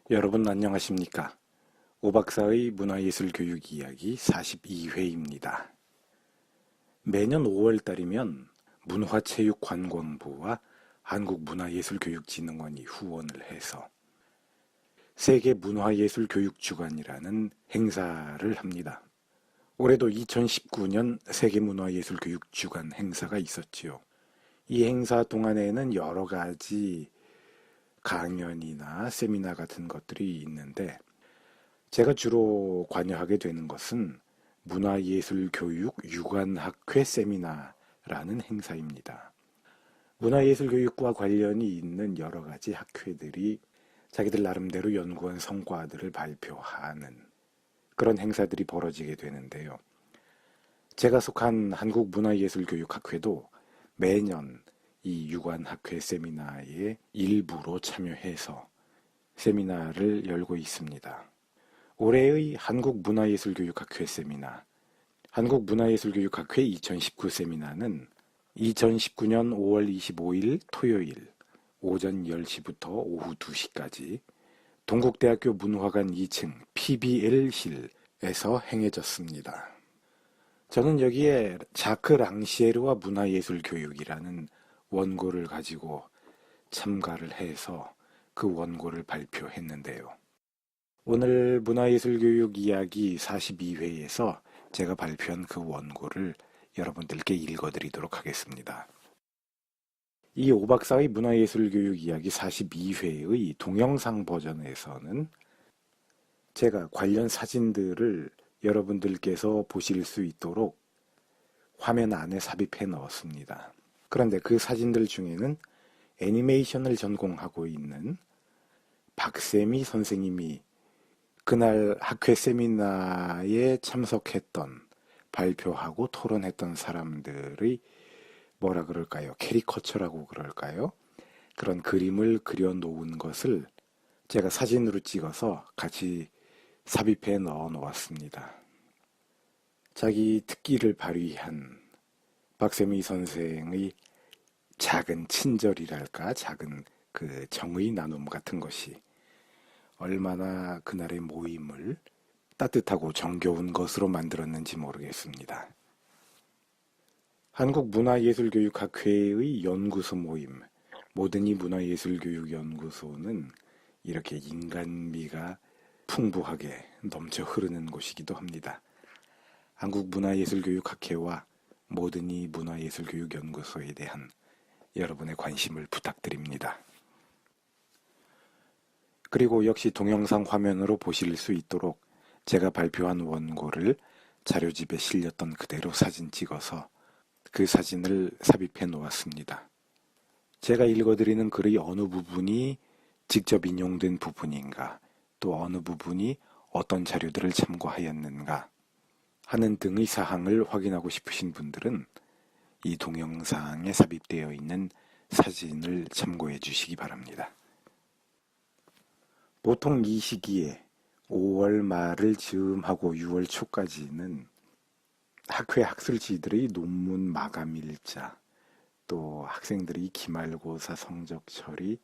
여러분 안녕하십니까? 오박사의 문화예술교육 이야기 42회입니다. 매년 5월달이면 문화체육관광부와 한국문화예술교육진흥원이 후원을 해서 세계문화예술교육주간이라는 행사를 합니다. 올해도 2019년 세계문화예술교육주간 행사가 있었지요. 이 행사 동안에는 여러 가지 강연이나 세미나 같은 것들이 있는데 제가 주로 관여하게 되는 것은 문화예술교육 유관학회 세미나라는 행사입니다. 문화예술교육과 관련이 있는 여러 가지 학회들이 자기들 나름대로 연구한 성과들을 발표하는 그런 행사들이 벌어지게 되는데요. 제가 속한 한국문화예술교육학회도 매년 이 유관학회 세미나의 일부로 참여해서 세미나를 열고 있습니다. 올해의 한국문화예술교육학회 세미나, 한국문화예술교육학회 2019 세미나는 2019년 5월 25일 토요일 오전 10시부터 오후 2시까지 동국대학교 문화관 2층 PBL실에서 행해졌습니다. 저는 여기에 자크 랑시에르와 문화예술교육이라는 원고를 가지고 참가를 해서 그 원고를 발표했는데요. 오늘 문화예술교육 이야기 42회에서 제가 발표한 그 원고를 여러분들께 읽어드리도록 하겠습니다. 이 오박사의 문화예술교육 이야기 42회의 동영상 버전에서는 제가 관련 사진들을 여러분들께서 보실 수 있도록 화면 안에 삽입해 넣었습니다. 그런데 그 사진들 중에는 애니메이션을 전공하고 있는 박세미 선생님이 그날 학회 세미나에 참석했던, 발표하고 토론했던 사람들의 뭐라 그럴까요? 캐리커처라고 그럴까요? 그런 그림을 그려놓은 것을 제가 사진으로 찍어서 같이 삽입해 넣어 놓았습니다. 자기 특기를 발휘한 박세미 선생의 작은 친절이랄까, 작은 그 정의 나눔 같은 것이 얼마나 그날의 모임을 따뜻하고 정겨운 것으로 만들었는지 모르겠습니다. 한국문화예술교육학회의 연구소 모임, 모든이 문화예술교육연구소는 이렇게 인간미가 풍부하게 넘쳐 흐르는 곳이기도 합니다. 한국문화예술교육학회와 모든이 문화예술교육연구소에 대한 여러분의 관심을 부탁드립니다. 그리고 역시 동영상 화면으로 보실 수 있도록 제가 발표한 원고를 자료집에 실렸던 그대로 사진 찍어서 그 사진을 삽입해 놓았습니다. 제가 읽어드리는 글의 어느 부분이 직접 인용된 부분인가, 또 어느 부분이 어떤 자료들을 참고하였는가 하는 등의 사항을 확인하고 싶으신 분들은 이 동영상에 삽입되어 있는 사진을 참고해 주시기 바랍니다. 보통 이 시기에 5월 말을 즈음하고 6월 초까지는 학회 학술지들의 논문 마감일자, 또 학생들의 기말고사 성적 처리,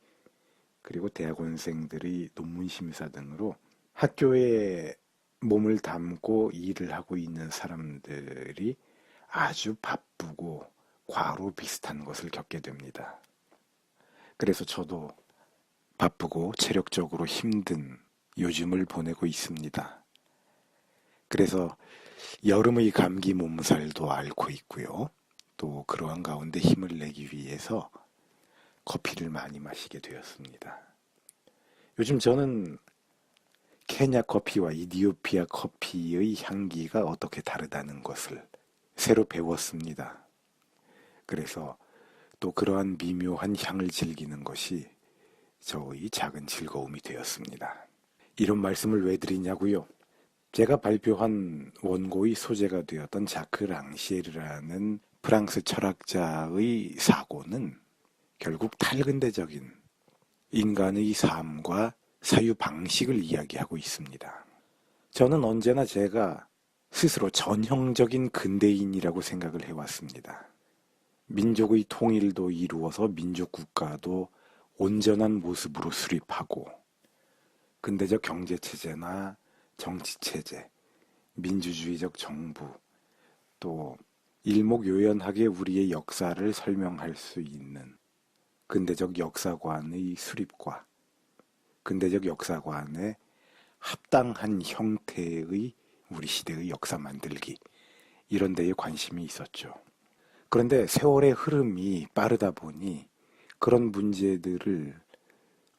그리고 대학원생들의 논문 심사 등으로 학교에 몸을 담고 일을 하고 있는 사람들이 아주 바쁘고 과로 비슷한 것을 겪게 됩니다. 그래서 저도 바쁘고 체력적으로 힘든 요즘을 보내고 있습니다. 그래서 여름의 감기 몸살도 앓고 있고요. 또 그러한 가운데 힘을 내기 위해서 커피를 많이 마시게 되었습니다. 요즘 저는 케냐 커피와 이디오피아 커피의 향기가 어떻게 다르다는 것을 새로 배웠습니다. 그래서 또 그러한 미묘한 향을 즐기는 것이 저의 작은 즐거움이 되었습니다. 이런 말씀을 왜 드리냐고요? 제가 발표한 원고의 소재가 되었던 자크 랑시에르라는 프랑스 철학자의 사고는 결국 탈근대적인 인간의 삶과 사유 방식을 이야기하고 있습니다. 저는 언제나 제가 스스로 전형적인 근대인이라고 생각을 해왔습니다. 민족의 통일도 이루어서 민족 국가도 온전한 모습으로 수립하고 근대적 경제체제나 정치체제, 민주주의적 정부, 또 일목요연하게 우리의 역사를 설명할 수 있는 근대적 역사관의 수립과 근대적 역사관의 합당한 형태의 우리 시대의 역사 만들기, 이런 데에 관심이 있었죠. 그런데 세월의 흐름이 빠르다 보니 그런 문제들을,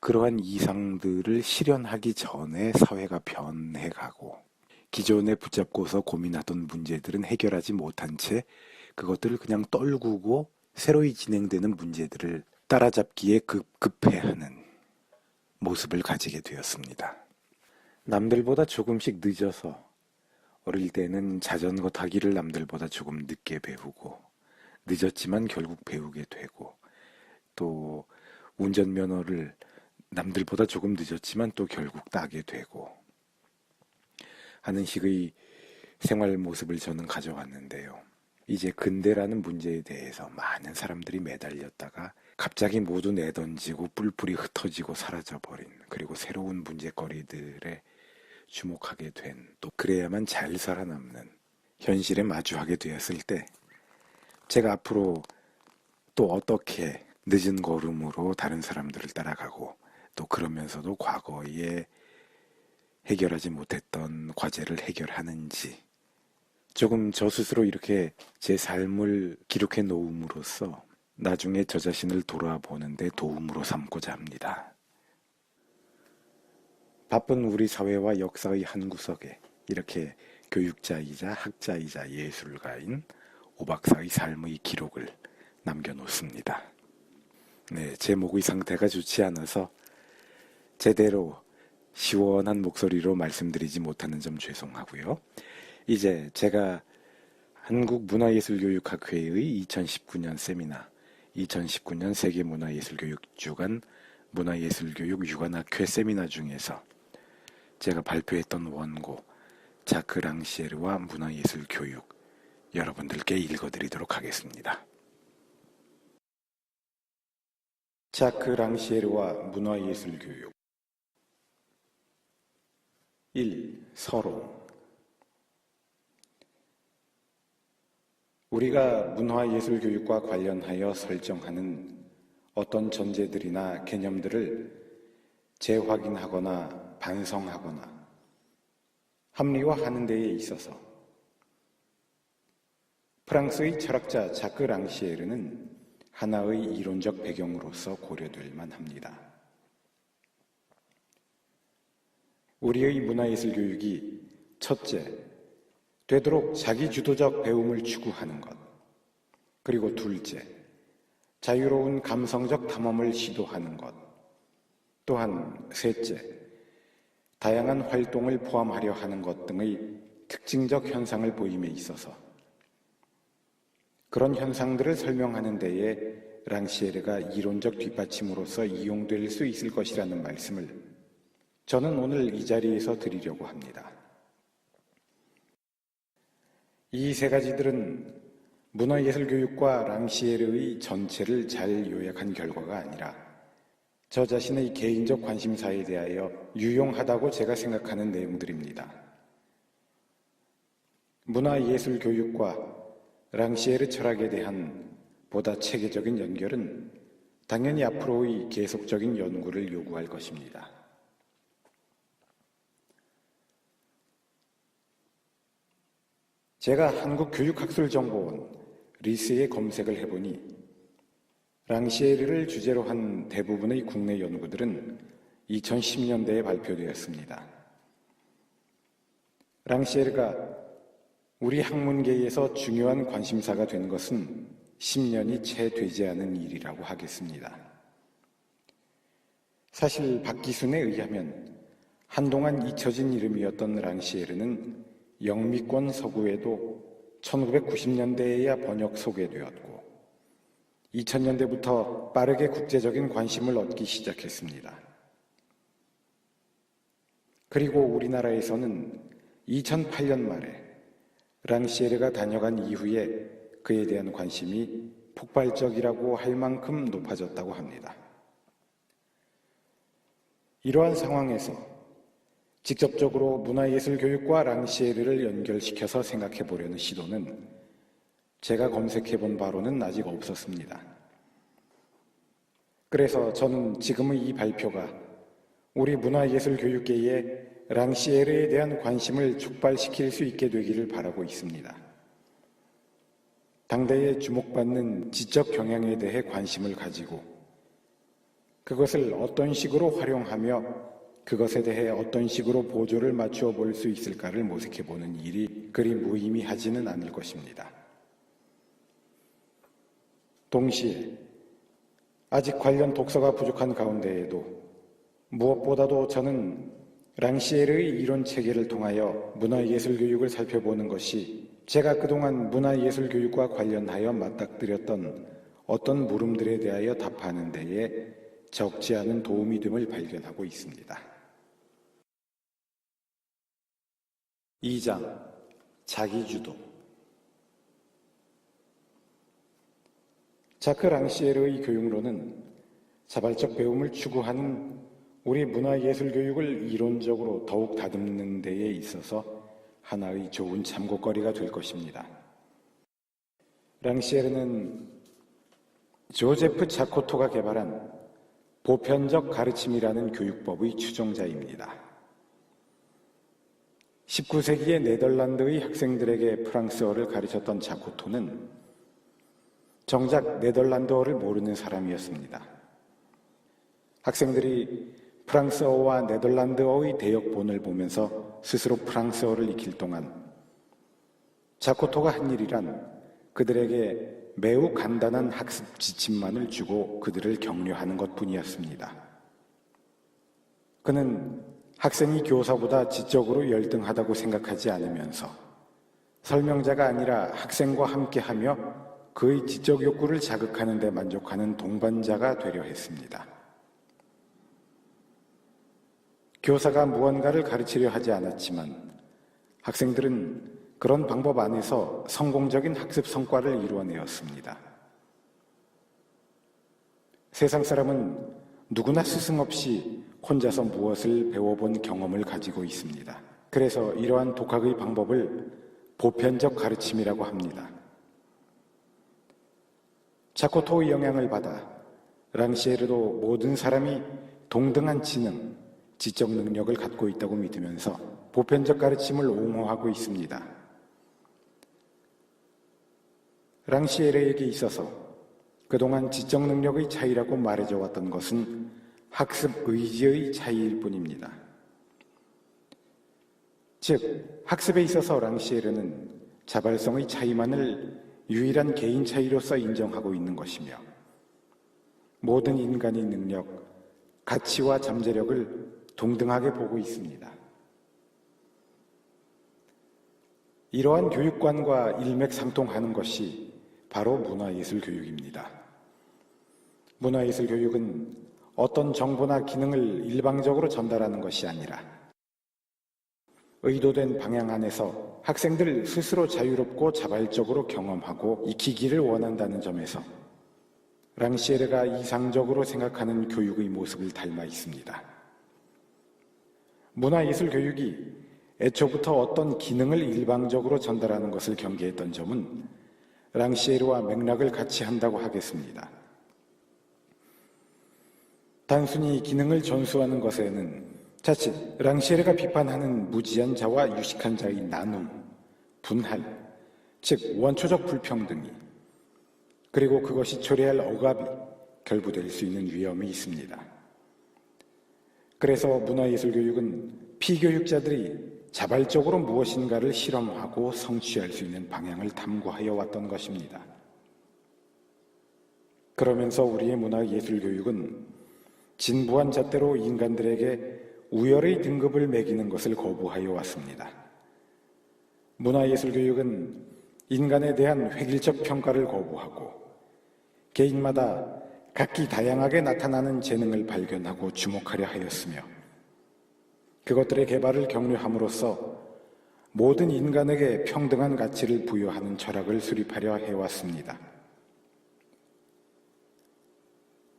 그러한 이상들을 실현하기 전에 사회가 변해가고, 기존에 붙잡고서 고민하던 문제들은 해결하지 못한 채 그것들을 그냥 떨구고 새로이 진행되는 문제들을 따라잡기에 급급해하는 모습을 가지게 되었습니다. 남들보다 조금씩 늦어서, 어릴 때는 자전거 타기를 남들보다 조금 늦게 배우고, 늦었지만 결국 배우게 되고, 또 운전면허를 남들보다 조금 늦었지만 또 결국 따게 되고 하는 식의 생활 모습을 저는 가져왔는데요. 이제 근대라는 문제에 대해서 많은 사람들이 매달렸다가 갑자기 모두 내던지고 뿔뿔이 흩어지고 사라져버린, 그리고 새로운 문제거리들에 주목하게 된, 또 그래야만 잘 살아남는 현실에 마주하게 되었을 때, 제가 앞으로 또 어떻게 늦은 걸음으로 다른 사람들을 따라가고, 또 그러면서도 과거에 해결하지 못했던 과제를 해결하는지, 조금 저 스스로 이렇게 제 삶을 기록해 놓음으로써 나중에 저 자신을 돌아보는데 도움으로 삼고자 합니다. 바쁜 우리 사회와 역사의 한 구석에 이렇게 교육자이자 학자이자 예술가인 오 박사의 삶의 기록을 남겨놓습니다. 네, 제 목의 상태가 좋지 않아서 제대로 시원한 목소리로 말씀드리지 못하는 점 죄송하고요. 이제 제가 한국문화예술교육학회의 2019년 세미나, 2019년 세계문화예술교육주간 문화예술교육 유관학회 세미나 중에서 제가 발표했던 원고 자크 랑시에르와 문화예술교육, 여러분들께 읽어드리도록 하겠습니다. 자크 랑시에르와 문화예술교육. 1. 서론. 우리가 문화예술교육과 관련하여 설정하는 어떤 전제들이나 개념들을 재확인하거나 반성하거나 합리화하는 데에 있어서 프랑스의 철학자 자크 랑시에르는 하나의 이론적 배경으로서 고려될 만합니다. 우리의 문화예술 교육이 첫째, 되도록 자기주도적 배움을 추구하는 것, 그리고 둘째, 자유로운 감성적 탐험을 시도하는 것, 또한 셋째, 다양한 활동을 포함하려 하는 것 등의 특징적 현상을 보임에 있어서 그런 현상들을 설명하는 데에 랑시에르가 이론적 뒷받침으로서 이용될 수 있을 것이라는 말씀을 저는 오늘 이 자리에서 드리려고 합니다. 이 세 가지들은 문화예술교육과 랑시에르의 전체를 잘 요약한 결과가 아니라 저 자신의 개인적 관심사에 대하여 유용하다고 제가 생각하는 내용들입니다. 문화예술교육과 랑시에르 철학에 대한 보다 체계적인 연결은 당연히 앞으로의 계속적인 연구를 요구할 것입니다. 제가 한국교육학술정보원 리스에 검색을 해보니 랑시에르를 주제로 한 대부분의 국내 연구들은 2010년대에 발표되었습니다. 랑시에르가 우리 학문계에서 중요한 관심사가 된 것은 10년이 채 되지 않은 일이라고 하겠습니다. 사실 박기순에 의하면 한동안 잊혀진 이름이었던 랑시에르는 영미권 서구에도 1990년대에야 번역 소개되었고 2000년대부터 빠르게 국제적인 관심을 얻기 시작했습니다. 그리고 우리나라에서는 2008년 말에 랑시에르가 다녀간 이후에 그에 대한 관심이 폭발적이라고 할 만큼 높아졌다고 합니다. 이러한 상황에서 직접적으로 문화예술 교육과 랑시에르를 연결시켜서 생각해 보려는 시도는 제가 검색해 본 바로는 아직 없었습니다. 그래서 저는 지금의 이 발표가 우리 문화예술 교육계에 랑시에르에 대한 관심을 촉발시킬 수 있게 되기를 바라고 있습니다. 당대에 주목받는 지적 경향에 대해 관심을 가지고 그것을 어떤 식으로 활용하며 그것에 대해 어떤 식으로 보조를 맞추어 볼 수 있을까를 모색해 보는 일이 그리 무의미하지는 않을 것입니다. 동시에 아직 관련 독서가 부족한 가운데에도 무엇보다도 저는 랑시에르의 이론 체계를 통하여 문화예술 교육을 살펴보는 것이 제가 그동안 문화예술 교육과 관련하여 맞닥뜨렸던 어떤 물음들에 대하여 답하는 데에 적지 않은 도움이 됨을 발견하고 있습니다. 2장 자기주도. 자크 랑시에르의 교육론은 자발적 배움을 추구하는 우리 문화예술 교육을 이론적으로 더욱 다듬는 데에 있어서 하나의 좋은 참고거리가 될 것입니다. 랑시에르는 조제프 자코토가 개발한 보편적 가르침이라는 교육법의 추종자입니다. 19세기의 네덜란드의 학생들에게 프랑스어를 가르쳤던 자코토는 정작 네덜란드어를 모르는 사람이었습니다. 학생들이 프랑스어와 네덜란드어의 대역본을 보면서 스스로 프랑스어를 익힐 동안 자코토가 한 일이란 그들에게 매우 간단한 학습 지침만을 주고 그들을 격려하는 것뿐이었습니다. 그는 학생이 교사보다 지적으로 열등하다고 생각하지 않으면서 설명자가 아니라 학생과 함께하며 그의 지적 욕구를 자극하는 데 만족하는 동반자가 되려 했습니다. 교사가 무언가를 가르치려 하지 않았지만 학생들은 그런 방법 안에서 성공적인 학습 성과를 이루어내었습니다. 세상 사람은 누구나 스승 없이 혼자서 무엇을 배워본 경험을 가지고 있습니다. 그래서 이러한 독학의 방법을 보편적 가르침이라고 합니다. 자코토의 영향을 받아 랑시에르도 모든 사람이 동등한 지능, 지적 능력을 갖고 있다고 믿으면서 보편적 가르침을 옹호하고 있습니다. 랑시에르에게 있어서 그동안 지적 능력의 차이라고 말해져 왔던 것은 학습 의지의 차이일 뿐입니다. 즉, 학습에 있어서 랑시에르는 자발성의 차이만을 유일한 개인 차이로서 인정하고 있는 것이며 모든 인간의 능력, 가치와 잠재력을 동등하게 보고 있습니다. 이러한 교육관과 일맥상통하는 것이 바로 문화예술 교육입니다. 문화예술 교육은 어떤 정보나 기능을 일방적으로 전달하는 것이 아니라 의도된 방향 안에서 학생들 스스로 자유롭고 자발적으로 경험하고 익히기를 원한다는 점에서 랑시에르가 이상적으로 생각하는 교육의 모습을 닮아 있습니다. 문화예술 교육이 애초부터 어떤 기능을 일방적으로 전달하는 것을 경계했던 점은 랑시에르와 맥락을 같이 한다고 하겠습니다. 단순히 기능을 전수하는 것에는 자칫 랑시에르가 비판하는 무지한 자와 유식한 자의 나눔, 분할, 즉 원초적 불평등이 그리고 그것이 초래할 억압이 결부될 수 있는 위험이 있습니다. 그래서 문화예술 교육은 피교육자들이 자발적으로 무엇인가를 실험하고 성취할 수 있는 방향을 탐구하여 왔던 것입니다. 그러면서 우리의 문화예술 교육은 진부한 잣대로 인간들에게 우열의 등급을 매기는 것을 거부하여 왔습니다. 문화예술 교육은 인간에 대한 획일적 평가를 거부하고 개인마다 각기 다양하게 나타나는 재능을 발견하고 주목하려 하였으며 그것들의 개발을 격려함으로써 모든 인간에게 평등한 가치를 부여하는 철학을 수립하려 해왔습니다.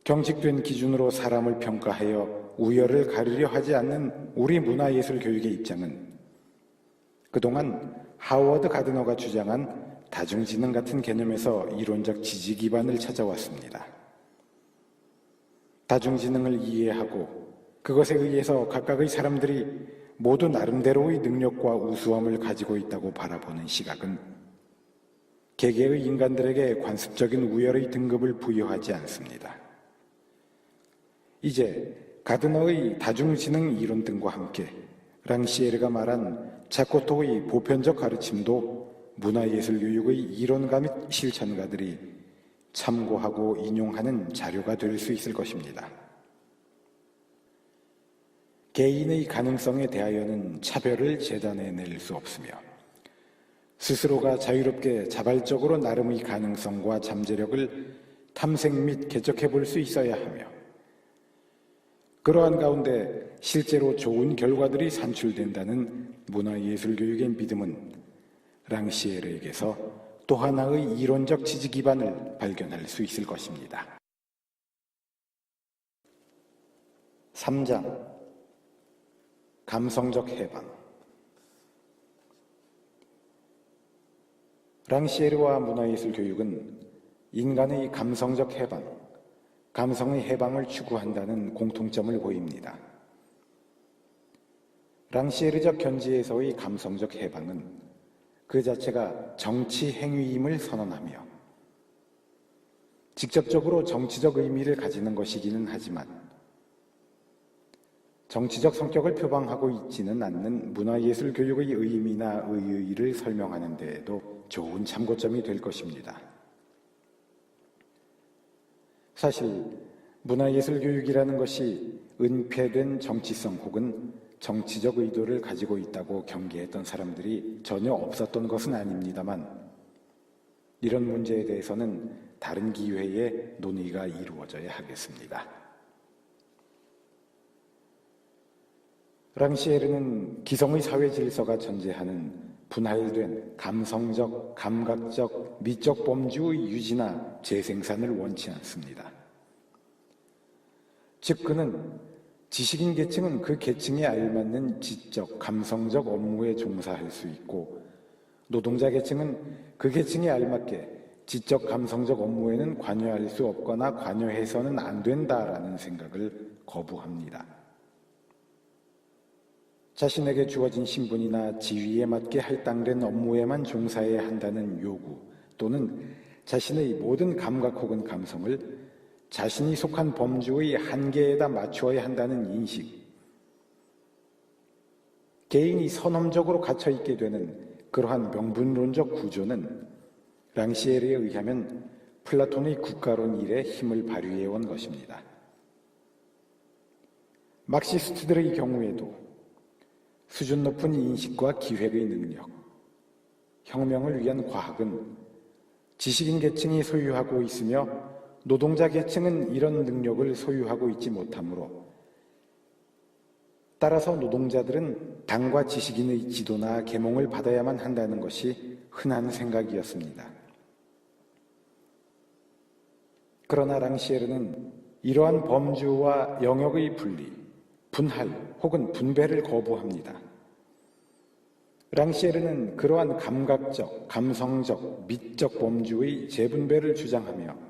경직된 기준으로 사람을 평가하여 우열을 가리려 하지 않는 우리 문화예술 교육의 입장은 그동안 하워드 가드너가 주장한 다중지능 같은 개념에서 이론적 지지 기반을 찾아왔습니다. 다중지능을 이해하고 그것에 의해서 각각의 사람들이 모두 나름대로의 능력과 우수함을 가지고 있다고 바라보는 시각은 개개의 인간들에게 관습적인 우열의 등급을 부여하지 않습니다. 이제 가드너의 다중지능 이론 등과 함께 랑시에르가 말한 자코토의 보편적 가르침도 문화예술 교육의 이론가 및 실천가들이 참고하고 인용하는 자료가 될 수 있을 것입니다. 개인의 가능성에 대하여는 차별을 재단해낼 수 없으며 스스로가 자유롭게 자발적으로 나름의 가능성과 잠재력을 탐색 및 개척해 볼 수 있어야 하며 그러한 가운데 실제로 좋은 결과들이 산출된다는 문화예술교육의 믿음은 랑시에르에게서 또 하나의 이론적 지지 기반을 발견할 수 있을 것입니다. 3장 감성적 해방. 랑시에르와 문화예술 교육은 인간의 감성적 해방, 감성의 해방을 추구한다는 공통점을 보입니다. 랑시에르적 견지에서의 감성적 해방은 그 자체가 정치 행위임을 선언하며 직접적으로 정치적 의미를 가지는 것이기는 하지만 정치적 성격을 표방하고 있지는 않는 문화예술 교육의 의미나 의의를 설명하는 데에도 좋은 참고점이 될 것입니다. 사실 문화예술 교육이라는 것이 은폐된 정치성 혹은 정치적 의도를 가지고 있다고 경계했던 사람들이 전혀 없었던 것은 아닙니다만 이런 문제에 대해서는 다른 기회에 논의가 이루어져야 하겠습니다. 랑시에르는 기성의 사회 질서가 전제하는 분할된 감성적, 감각적, 미적 범주의 유지나 재생산을 원치 않습니다. 즉 그는 지식인 계층은 그 계층에 알맞는 지적, 감성적 업무에 종사할 수 있고 노동자 계층은 그 계층에 알맞게 지적, 감성적 업무에는 관여할 수 없거나 관여해서는 안 된다라는 생각을 거부합니다. 자신에게 주어진 신분이나 지위에 맞게 할당된 업무에만 종사해야 한다는 요구 또는 자신의 모든 감각 혹은 감성을 자신이 속한 범주의 한계에다 맞추어야 한다는 인식, 개인이 선험적으로 갇혀있게 되는 그러한 명분론적 구조는 랑시에르에 의하면 플라톤의 국가론 이래 힘을 발휘해온 것입니다. 막시스트들의 경우에도 수준 높은 인식과 기획의 능력, 혁명을 위한 과학은 지식인 계층이 소유하고 있으며 노동자 계층은 이런 능력을 소유하고 있지 못하므로 따라서 노동자들은 당과 지식인의 지도나 계몽을 받아야만 한다는 것이 흔한 생각이었습니다. 그러나 랑시에르는 이러한 범주와 영역의 분리, 분할 혹은 분배를 거부합니다. 랑시에르는 그러한 감각적, 감성적, 미적 범주의 재분배를 주장하며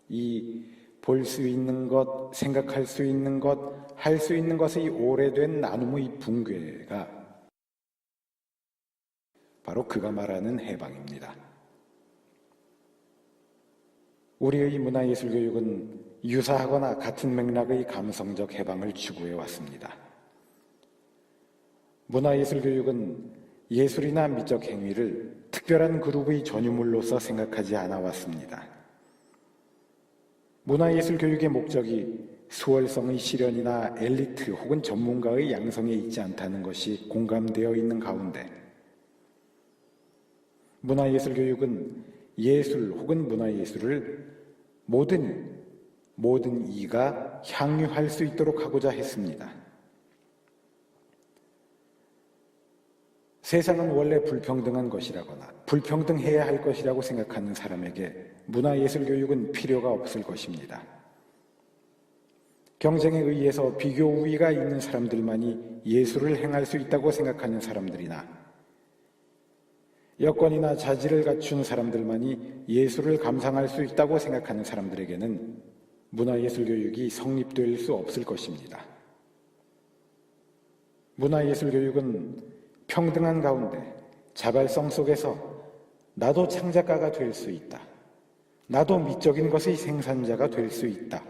이 볼 수 있는 것, 생각할 수 있는 것, 할 수 있는 것의 오래된 나눔의 붕괴가 바로 그가 말하는 해방입니다. 우리의 문화예술교육은 유사하거나 같은 맥락의 감성적 해방을 추구해 왔습니다. 문화예술교육은 예술이나 미적 행위를 특별한 그룹의 전유물로서 생각하지 않아 왔습니다. 문화예술교육의 목적이 수월성의 실현이나 엘리트 혹은 전문가의 양성에 있지 않다는 것이 공감되어 있는 가운데 문화예술교육은 예술 혹은 문화예술을 모든 이가 향유할 수 있도록 하고자 했습니다. 세상은 원래 불평등한 것이라거나 불평등해야 할 것이라고 생각하는 사람에게 문화예술교육은 필요가 없을 것입니다. 경쟁에 의해서 비교 우위가 있는 사람들만이 예술을 행할 수 있다고 생각하는 사람들이나 여건이나 자질을 갖춘 사람들만이 예술을 감상할 수 있다고 생각하는 사람들에게는 문화예술교육이 성립될 수 없을 것입니다. 문화예술교육은 평등한 가운데 자발성 속에서 나도 창작가가 될 수 있다. 나도 미적인 것의 생산자가 될 수 있다.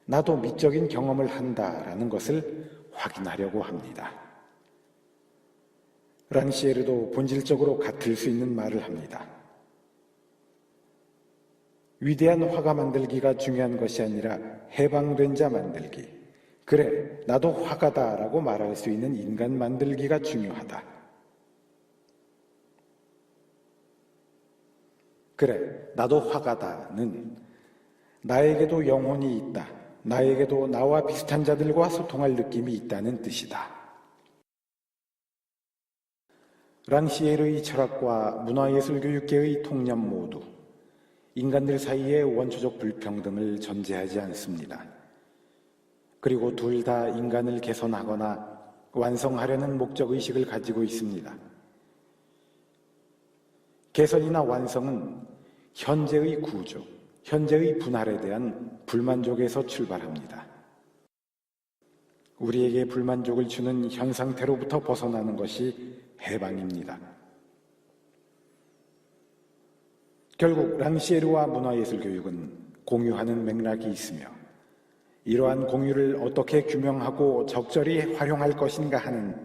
나도 미적인 경험을 한다라는 것을 확인하려고 합니다. 랑시에르도 본질적으로 같을 수 있는 말을 합니다. 위대한 화가 만들기가 중요한 것이 아니라 해방된 자 만들기. 그래, 나도 화가다라고 말할 수 있는 인간 만들기가 중요하다. 그래, 나도 화가다는 나에게도 영혼이 있다. 나에게도 나와 비슷한 자들과 소통할 느낌이 있다는 뜻이다. 랑시에르의 철학과 문화예술교육계의 통념 모두 인간들 사이의 원초적 불평등을 전제하지 않습니다. 그리고 둘 다 인간을 개선하거나 완성하려는 목적의식을 가지고 있습니다. 개선이나 완성은 현재의 구조, 현재의 분할에 대한 불만족에서 출발합니다. 우리에게 불만족을 주는 현 상태로부터 벗어나는 것이 해방입니다. 결국 랑시에르와 문화예술교육은 공유하는 맥락이 있으며 이러한 공유를 어떻게 규명하고 적절히 활용할 것인가 하는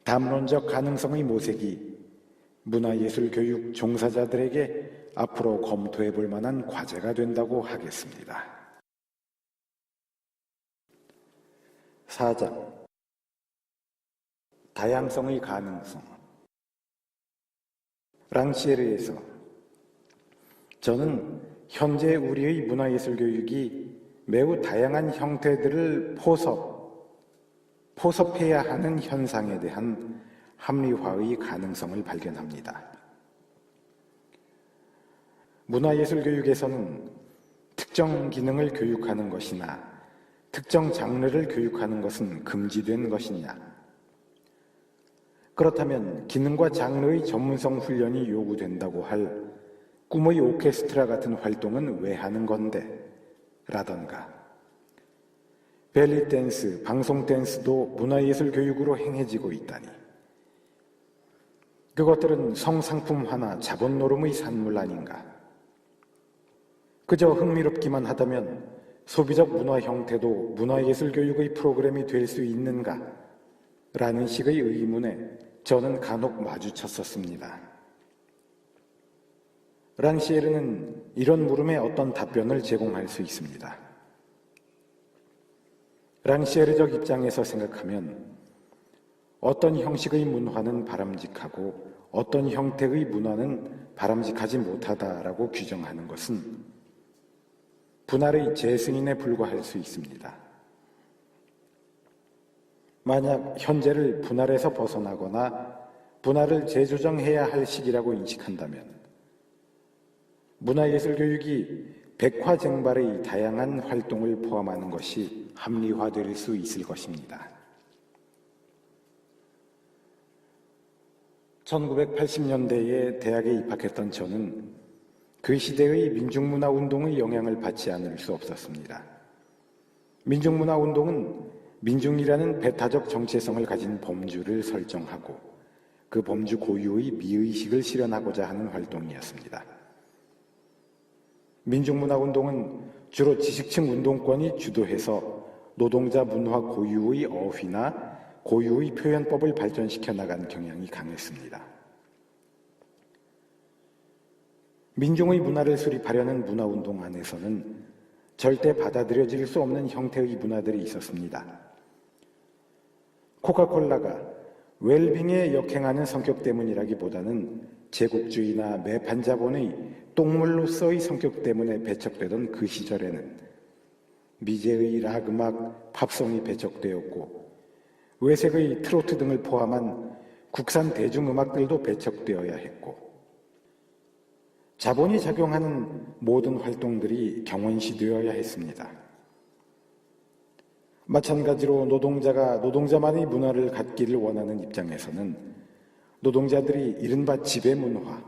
담론적 가능성의 모색이 문화예술교육 종사자들에게 앞으로 검토해 볼 만한 과제가 된다고 하겠습니다. 4장 다양성의 가능성. 랑시에르에서 저는 현재 우리의 문화예술교육이 매우 다양한 형태들을 포섭해야 하는 현상에 대한 합리화의 가능성을 발견합니다. 문화예술교육에서는 특정 기능을 교육하는 것이나 특정 장르를 교육하는 것은 금지된 것이냐? 그렇다면 기능과 장르의 전문성 훈련이 요구된다고 할 꿈의 오케스트라 같은 활동은 왜 하는 건데? 라던가 벨리 댄스, 방송 댄스도 문화예술 교육으로 행해지고 있다니 그것들은 성상품화나 자본 노름의 산물 아닌가? 그저 흥미롭기만 하다면 소비적 문화 형태도 문화예술 교육의 프로그램이 될 수 있는가? 라는 식의 의문에 저는 간혹 마주쳤었습니다. 랑시에르는 이런 물음에 어떤 답변을 제공할 수 있습니다. 랑시에르적 입장에서 생각하면 어떤 형식의 문화는 바람직하고 어떤 형태의 문화는 바람직하지 못하다라고 규정하는 것은 분할의 재승인에 불과할 수 있습니다. 만약 현재를 분할에서 벗어나거나 분할을 재조정해야 할 시기라고 인식한다면 문화예술교육이 백화쟁발의 다양한 활동을 포함하는 것이 합리화될 수 있을 것입니다. 1980년대에 대학에 입학했던 저는 그 시대의 민중문화운동의 영향을 받지 않을 수 없었습니다. 민중문화운동은 민중이라는 배타적 정체성을 가진 범주를 설정하고 그 범주 고유의 미의식을 실현하고자 하는 활동이었습니다. 민중문화운동은 주로 지식층 운동권이 주도해서 노동자 문화 고유의 어휘나 고유의 표현법을 발전시켜 나간 경향이 강했습니다. 민중의 문화를 수립하려는 문화운동 안에서는 절대 받아들여질 수 없는 형태의 문화들이 있었습니다. 코카콜라가 웰빙에 역행하는 성격 때문이라기보다는 제국주의나 매판자본의 똥물로서의 성격 때문에 배척되던 그 시절에는 미제의 락음악, 팝송이 배척되었고 외색의 트로트 등을 포함한 국산 대중음악들도 배척되어야 했고 자본이 작용하는 모든 활동들이 경원시되어야 했습니다. 마찬가지로 노동자가 노동자만의 문화를 갖기를 원하는 입장에서는 노동자들이 이른바 지배문화,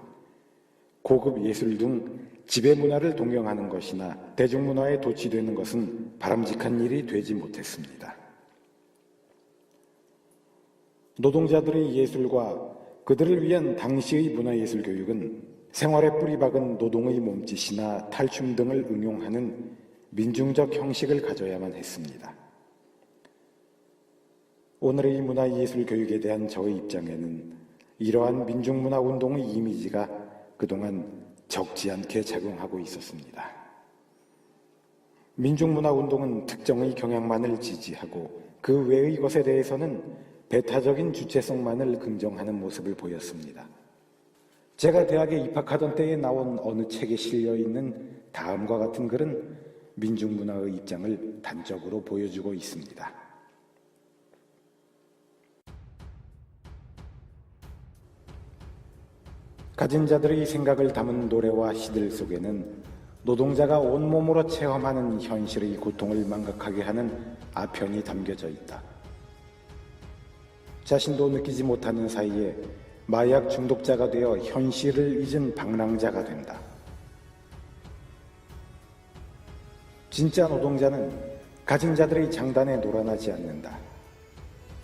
고급 예술 등 지배문화를 동경하는 것이나 대중문화에 도취되는 것은 바람직한 일이 되지 못했습니다. 노동자들의 예술과 그들을 위한 당시의 문화예술 교육은 생활에 뿌리박은 노동의 몸짓이나 탈춤 등을 응용하는 민중적 형식을 가져야만 했습니다. 오늘의 문화예술 교육에 대한 저의 입장에는 이러한 민중문화 운동의 이미지가 그동안 적지 않게 작용하고 있었습니다. 민중문화 운동은 특정의 경향만을 지지하고 그 외의 것에 대해서는 배타적인 주체성만을 긍정하는 모습을 보였습니다. 제가 대학에 입학하던 때에 나온 어느 책에 실려있는 다음과 같은 글은 민중문화의 입장을 단적으로 보여주고 있습니다. 가진 자들의 생각을 담은 노래와 시들 속에는 노동자가 온몸으로 체험하는 현실의 고통을 망각하게 하는 아편이 담겨져 있다. 자신도 느끼지 못하는 사이에 마약 중독자가 되어 현실을 잊은 방랑자가 된다. 진짜 노동자는 가진 자들의 장단에 놀아나지 않는다.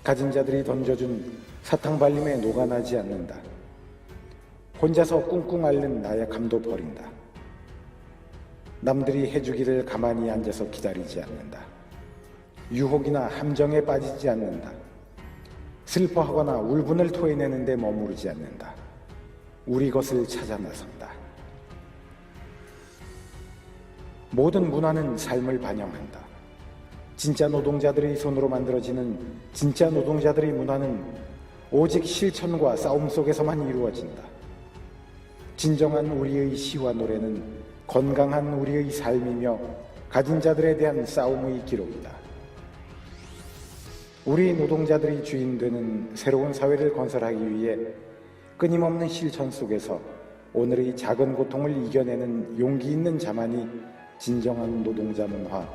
가진 자들이 던져준 사탕발림에 녹아나지 않는다. 혼자서 꿍꿍 앓는 나약함도 버린다. 남들이 해주기를 가만히 앉아서 기다리지 않는다. 유혹이나 함정에 빠지지 않는다. 슬퍼하거나 울분을 토해내는 데 머무르지 않는다. 우리 것을 찾아 나선다. 모든 문화는 삶을 반영한다. 진짜 노동자들의 손으로 만들어지는 진짜 노동자들의 문화는 오직 실천과 싸움 속에서만 이루어진다. 진정한 우리의 시와 노래는 건강한 우리의 삶이며 가진 자들에 대한 싸움의 기록이다. 우리 노동자들이 주인 되는 새로운 사회를 건설하기 위해 끊임없는 실천 속에서 오늘의 작은 고통을 이겨내는 용기 있는 자만이 진정한 노동자 문화,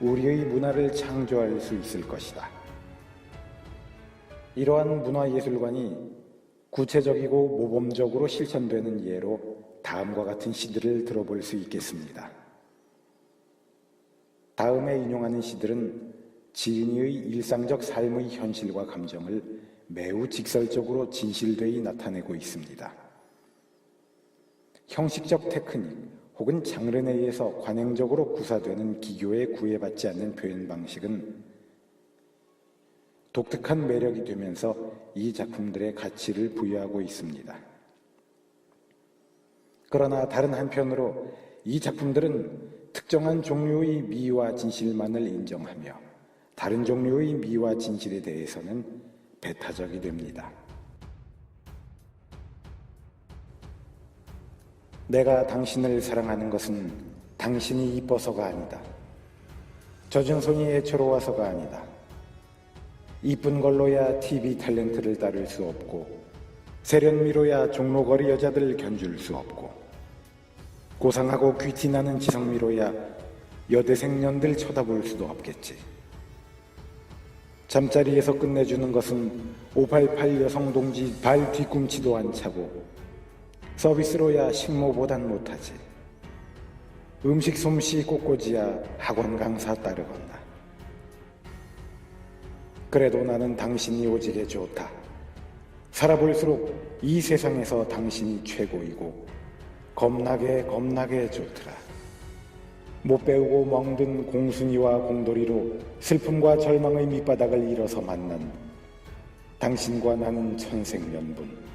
우리의 문화를 창조할 수 있을 것이다. 이러한 문화예술관이 구체적이고 모범적으로 실천되는 예로 다음과 같은 시들을 들어볼 수 있겠습니다. 다음에 인용하는 시들은 지은이의 일상적 삶의 현실과 감정을 매우 직설적으로 진실되이 나타내고 있습니다. 형식적 테크닉 혹은 장르에 의해서 관행적으로 구사되는 기교에 구애받지 않는 표현 방식은 독특한 매력이 되면서 이 작품들의 가치를 부여하고 있습니다. 그러나 다른 한편으로 이 작품들은 특정한 종류의 미와 진실만을 인정하며 다른 종류의 미와 진실에 대해서는 배타적이 됩니다. 내가 당신을 사랑하는 것은 당신이 이뻐서가 아니다. 젖은 손이 애처로워서가 아니다. 이쁜 걸로야 TV 탤런트를 따를 수 없고 세련미로야 종로거리 여자들 견줄 수 없고 고상하고 귀티나는 지성미로야 여대생년들 쳐다볼 수도 없겠지. 잠자리에서 끝내주는 것은 588 여성동지 발 뒤꿈치도 안 차고 서비스로야 식모보단 못하지. 음식 솜씨 꽃꽂이야 학원 강사 따르건다. 그래도 나는 당신이 오지게 좋다. 살아볼수록 이 세상에서 당신이 최고이고 겁나게 좋더라. 못 배우고 멍든 공순이와 공돌이로 슬픔과 절망의 밑바닥을 잃어서 만난 당신과 나는 천생연분.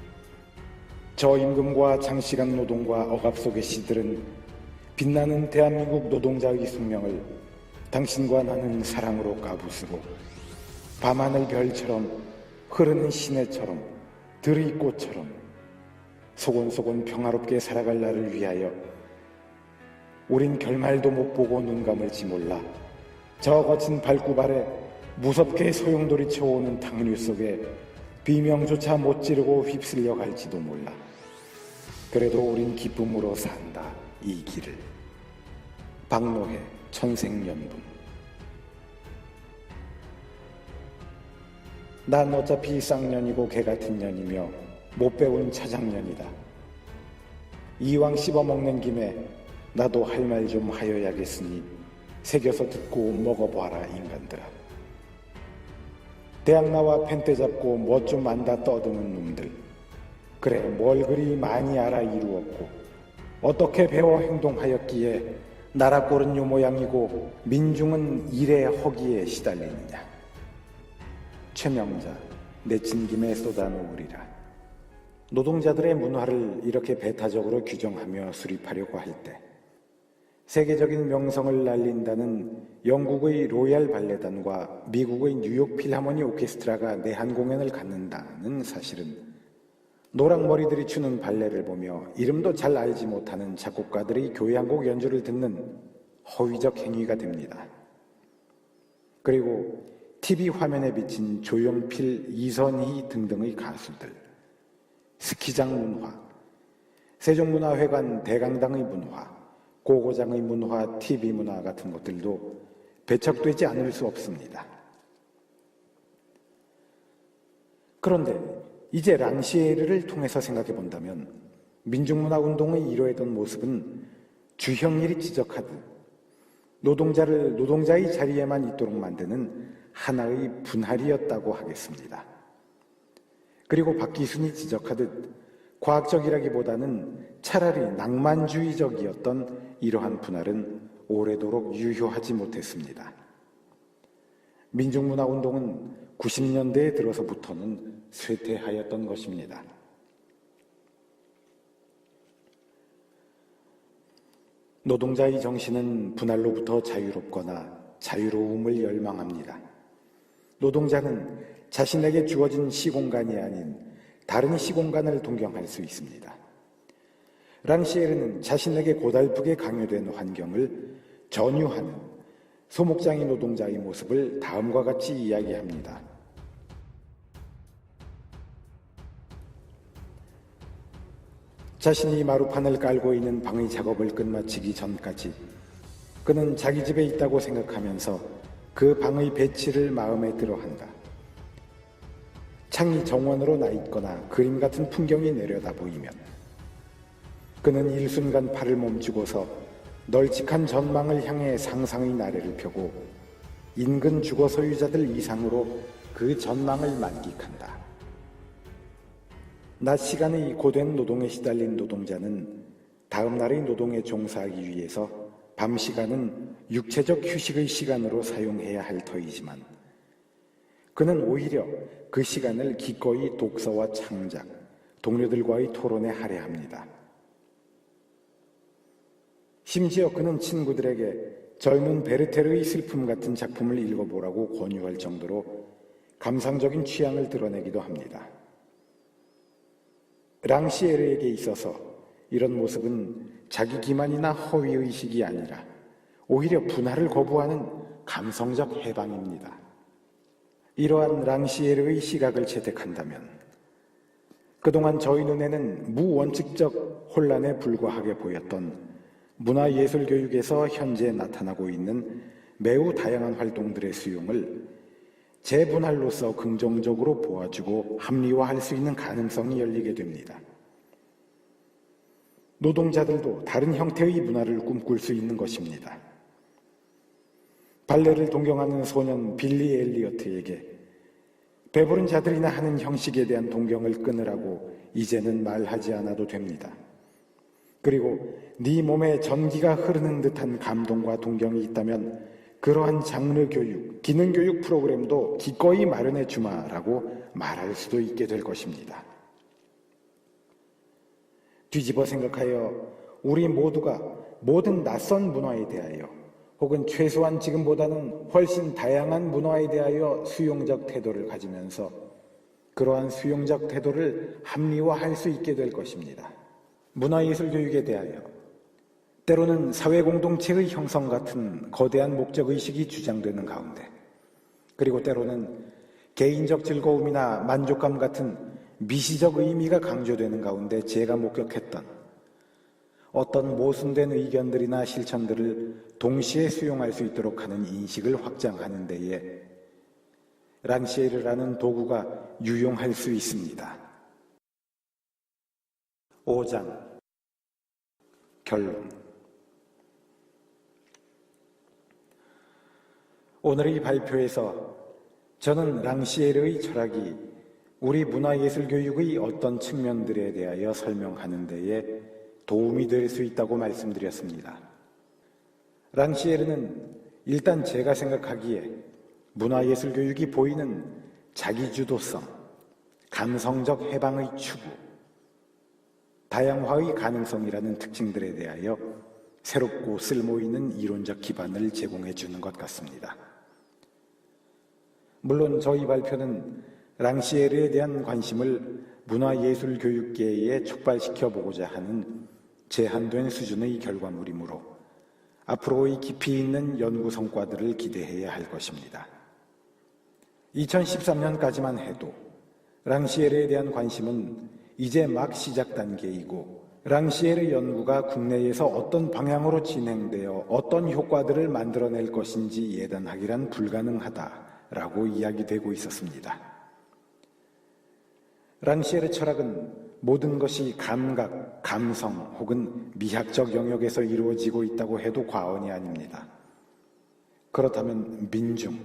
저임금과 장시간 노동과 억압 속의 시들은 빛나는 대한민국 노동자의 숙명을 당신과 나는 사랑으로 까부수고 밤하늘 별처럼 흐르는 시내처럼 들의 꽃처럼 소곤소곤 평화롭게 살아갈 나를 위하여 우린 결말도 못 보고 눈 감을지 몰라. 저 거친 발굽 아래 무섭게 소용돌이 쳐오는 당류 속에 비명조차 못 지르고 휩쓸려 갈지도 몰라. 그래도 우린 기쁨으로 산다 이 길을. 박노해 천생연분. 난 어차피 쌍년이고 개같은 년이며 못 배운 차장년이다. 이왕 씹어먹는 김에 나도 할 말 좀 하여야겠으니 새겨서 듣고 먹어봐라 인간들아. 대학 나와 펜대 잡고 뭐 좀 안다 떠드는 놈들. 그래 뭘 그리 많이 알아 이루었고 어떻게 배워 행동하였기에 나라 꼴은 요 모양이고 민중은 일의 허기에 시달리느냐. 최명자, 내친 김에 쏟아놓으리라. 노동자들의 문화를 이렇게 배타적으로 규정하며 수립하려고 할 때 세계적인 명성을 날린다는 영국의 로얄 발레단과 미국의 뉴욕 필하모니 오케스트라가 내한 공연을 갖는다는 사실은 노랑머리들이 추는 발레를 보며 이름도 잘 알지 못하는 작곡가들의 교향곡 연주를 듣는 허위적 행위가 됩니다. 그리고 TV 화면에 비친 조용필, 이선희 등등의 가수들, 스키장 문화, 세종문화회관 대강당의 문화, 고고장의 문화, TV 문화 같은 것들도 배척되지 않을 수 없습니다. 그런데 이제 랑시에르를 통해서 생각해 본다면 민중문화운동의 이뤄했던 모습은 주형일이 지적하듯 노동자를 노동자의 자리에만 있도록 만드는 하나의 분할이었다고 하겠습니다. 그리고 박기순이 지적하듯 과학적이라기보다는 차라리 낭만주의적이었던 이러한 분할은 오래도록 유효하지 못했습니다. 민중문화운동은 90년대에 들어서부터는 쇠퇴하였던 것입니다. 노동자의 정신은 분할로부터 자유롭거나 자유로움을 열망합니다. 노동자는 자신에게 주어진 시공간이 아닌 다른 시공간을 동경할 수 있습니다. 랑시에르는 자신에게 고달프게 강요된 환경을 전유하는 소목장이 노동자의 모습을 다음과 같이 이야기합니다. 자신이 마루판을 깔고 있는 방의 작업을 끝마치기 전까지 그는 자기 집에 있다고 생각하면서 그 방의 배치를 마음에 들어한다. 창이 정원으로 나 있거나 그림 같은 풍경이 내려다 보이면 그는 일순간 팔을 멈추고서 널찍한 전망을 향해 상상의 나래를 펴고 인근 주거 소유자들 이상으로 그 전망을 만끽한다. 낮 시간의 고된 노동에 시달린 노동자는 다음 날의 노동에 종사하기 위해서 밤 시간은 육체적 휴식의 시간으로 사용해야 할 터이지만 그는 오히려 그 시간을 기꺼이 독서와 창작, 동료들과의 토론에 할애합니다. 심지어 그는 친구들에게 젊은 베르테르의 슬픔 같은 작품을 읽어보라고 권유할 정도로 감상적인 취향을 드러내기도 합니다. 랑시에르에게 있어서 이런 모습은 자기 기만이나 허위의식이 아니라 오히려 분할을 거부하는 감성적 해방입니다. 이러한 랑시에르의 시각을 채택한다면 그동안 저희 눈에는 무원칙적 혼란에 불과하게 보였던 문화예술교육에서 현재 나타나고 있는 매우 다양한 활동들의 수용을 재분할로서 긍정적으로 보아주고 합리화할 수 있는 가능성이 열리게 됩니다. 노동자들도 다른 형태의 문화를 꿈꿀 수 있는 것입니다. 발레를 동경하는 소년 빌리 엘리어트에게 배부른 자들이나 하는 형식에 대한 동경을 끊으라고 이제는 말하지 않아도 됩니다. 그리고 네 몸에 전기가 흐르는 듯한 감동과 동경이 있다면 그러한 장르 교육, 기능 교육 프로그램도 기꺼이 마련해 주마라고 말할 수도 있게 될 것입니다. 뒤집어 생각하여 우리 모두가 모든 낯선 문화에 대하여 혹은 최소한 지금보다는 훨씬 다양한 문화에 대하여 수용적 태도를 가지면서 그러한 수용적 태도를 합리화할 수 있게 될 것입니다. 문화예술 교육에 대하여 때로는 사회공동체의 형성 같은 거대한 목적의식이 주장되는 가운데 그리고 때로는 개인적 즐거움이나 만족감 같은 미시적 의미가 강조되는 가운데 제가 목격했던 어떤 모순된 의견들이나 실천들을 동시에 수용할 수 있도록 하는 인식을 확장하는 데에 랑시에르라는 도구가 유용할 수 있습니다. 5장 결론. 오늘의 발표에서 저는 랑시에르의 철학이 우리 문화예술교육의 어떤 측면들에 대하여 설명하는 데에 도움이 될 수 있다고 말씀드렸습니다. 랑시에르는 일단 제가 생각하기에 문화예술교육이 보이는 자기주도성, 감성적 해방의 추구, 다양화의 가능성이라는 특징들에 대하여 새롭고 쓸모있는 이론적 기반을 제공해 주는 것 같습니다. 물론 저희 발표는 랑시에르에 대한 관심을 문화예술교육계에 촉발시켜 보고자 하는 제한된 수준의 결과물이므로 앞으로의 깊이 있는 연구 성과들을 기대해야 할 것입니다. 2013년까지만 해도 랑시에르에 대한 관심은 이제 막 시작 단계이고 랑시에르 연구가 국내에서 어떤 방향으로 진행되어 어떤 효과들을 만들어낼 것인지 예단하기란 불가능하다라고 이야기되고 있었습니다. 랑시에르 철학은 모든 것이 감각, 감성 혹은 미학적 영역에서 이루어지고 있다고 해도 과언이 아닙니다. 그렇다면 민중,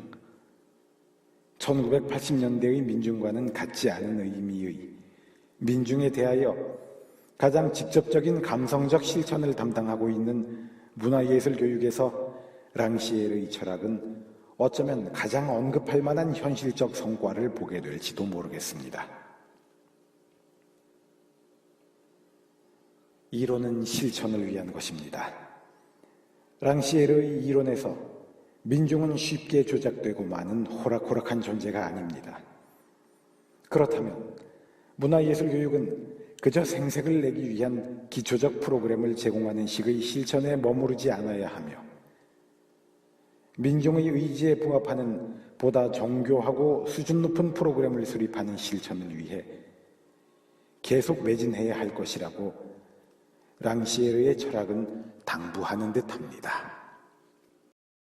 1980년대의 민중과는 같지 않은 의미의 민중에 대하여 가장 직접적인 감성적 실천을 담당하고 있는 문화예술 교육에서 랑시에르의 철학은 어쩌면 가장 언급할 만한 현실적 성과를 보게 될지도 모르겠습니다. 이론은 실천을 위한 것입니다. 랑시에르의 이론에서 민중은 쉽게 조작되고 많은 호락호락한 존재가 아닙니다. 그렇다면 문화예술교육은 그저 생색을 내기 위한 기초적 프로그램을 제공하는 식의 실천에 머무르지 않아야 하며 민중의 의지에 부합하는 보다 정교하고 수준 높은 프로그램을 수립하는 실천을 위해 계속 매진해야 할 것이라고 랑시에르의 철학은 당부하는 듯합니다.